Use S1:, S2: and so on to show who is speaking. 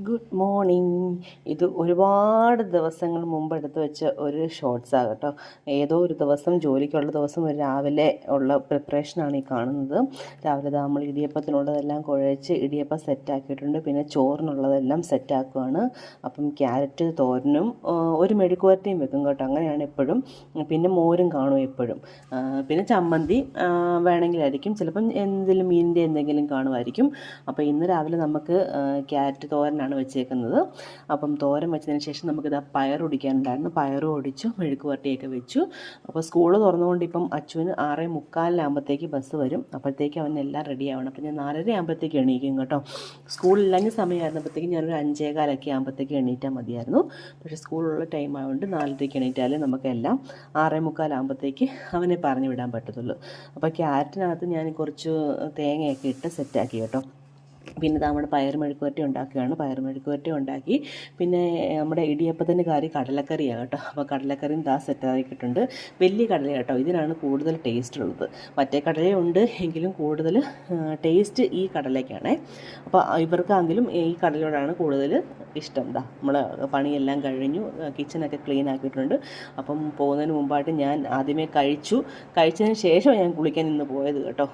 S1: Good morning. ഇത് ഒരുപാട് ദിവസങ്ങൾ മുമ്പ് എടുത്ത് വെച്ച ഒരു ഷോർട്സാണ് കേട്ടോ. ഏതോ ഒരു ദിവസം, ജോലിക്കുള്ള ദിവസം ഒരു രാവിലെ ഉള്ള പ്രിപ്പറേഷനാണ് ഈ കാണുന്നത്. രാവിലെ നമ്മൾ ഇടിയപ്പത്തിനുള്ളതെല്ലാം കുഴച്ച് ഇടിയപ്പം സെറ്റാക്കിയിട്ടുണ്ട്. പിന്നെ ചോറിനുള്ളതെല്ലാം സെറ്റാക്കുകയാണ്. അപ്പം ക്യാരറ്റ് തോരനും ഒരു മെഴുക്കുവരട്ടിയും വെക്കും കേട്ടോ. അങ്ങനെയാണ് എപ്പോഴും. പിന്നെ മോരും കാണും എപ്പോഴും. പിന്നെ ചമ്മന്തി വേണമെങ്കിലായിരിക്കും, ചിലപ്പം എന്തെങ്കിലും മീനിൻ്റെ എന്തെങ്കിലും കാണുമായിരിക്കും. അപ്പോൾ ഇന്ന് രാവിലെ നമുക്ക് ക്യാരറ്റ് തോരനാണ് വെച്ചേക്കുന്നത്. അപ്പം തോരൻ വെച്ചതിന് ശേഷം നമുക്കിത് പയർ ഒടിക്കാനുണ്ടായിരുന്നു. പയറും ഒടിച്ചു, മെഴുക്ക് വരട്ടിയൊക്കെ വെച്ചു. അപ്പോൾ സ്കൂൾ തുറന്നുകൊണ്ട് ഇപ്പം അച്ചുവിന് 6:45 ബസ് വരും. അപ്പോഴത്തേക്ക് അവൻ എല്ലാം റെഡി ആവണം. അപ്പം ഞാൻ 4:30 ആകുമ്പോഴത്തേക്ക് എണീക്കും കേട്ടോ. സ്കൂളില്ലാഞ്ഞ സമയമായിരുന്നപ്പോഴത്തേക്കും ഞാനൊരു 5:15 ആകുമ്പോഴത്തേക്ക് എണീറ്റാൽ മതിയായിരുന്നു. പക്ഷേ സ്കൂളുള്ള ടൈം ആയതുകൊണ്ട് 4:30 എണീറ്റാലേ നമുക്കെല്ലാം 6:45 ആകുമ്പോഴത്തേക്ക് അവനെ പറഞ്ഞു വിടാൻ പറ്റത്തുള്ളൂ. അപ്പോൾ ക്യാരറ്റിനകത്ത് ഞാൻ കുറച്ച് തേങ്ങയൊക്കെ ഇട്ട് സെറ്റാക്കി കേട്ടോ. പിന്നെ നമ്മുടെ പയർ മെഴുക്കുവരട്ടി ഉണ്ടാക്കുകയാണ്. പയർ മെഴുക്കുവരട്ടി ഉണ്ടാക്കി. പിന്നെ നമ്മുടെ ഇടിയപ്പത്തിൻ്റെ കടലക്കറിയാണ് കേട്ടോ. അപ്പോൾ കടലക്കറിയും സെറ്റാക്കിയിട്ടുണ്ട്. വലിയ കടല കേട്ടോ, ഇതിനാണ് കൂടുതൽ ടേസ്റ്റ് ഉള്ളത്. മറ്റേ കടലയുണ്ട് എങ്കിലും കൂടുതൽ ടേസ്റ്റ് ഈ കടലയ്ക്കാണ്. അപ്പോൾ ഇവർക്കാണെങ്കിലും ഈ കടലയോടാണ് കൂടുതൽ ഇഷ്ടം. നമ്മൾ പണിയെല്ലാം കഴിഞ്ഞു, കിച്ചണൊക്കെ ക്ലീൻ ആക്കിയിട്ടുണ്ട്. അപ്പം പോകുന്നതിന് മുമ്പായിട്ട് ഞാൻ ആദ്യമേ കഴിച്ചതിന് ശേഷം ഞാൻ കുളിക്കാൻ ഇന്ന് പോയത് കേട്ടോ.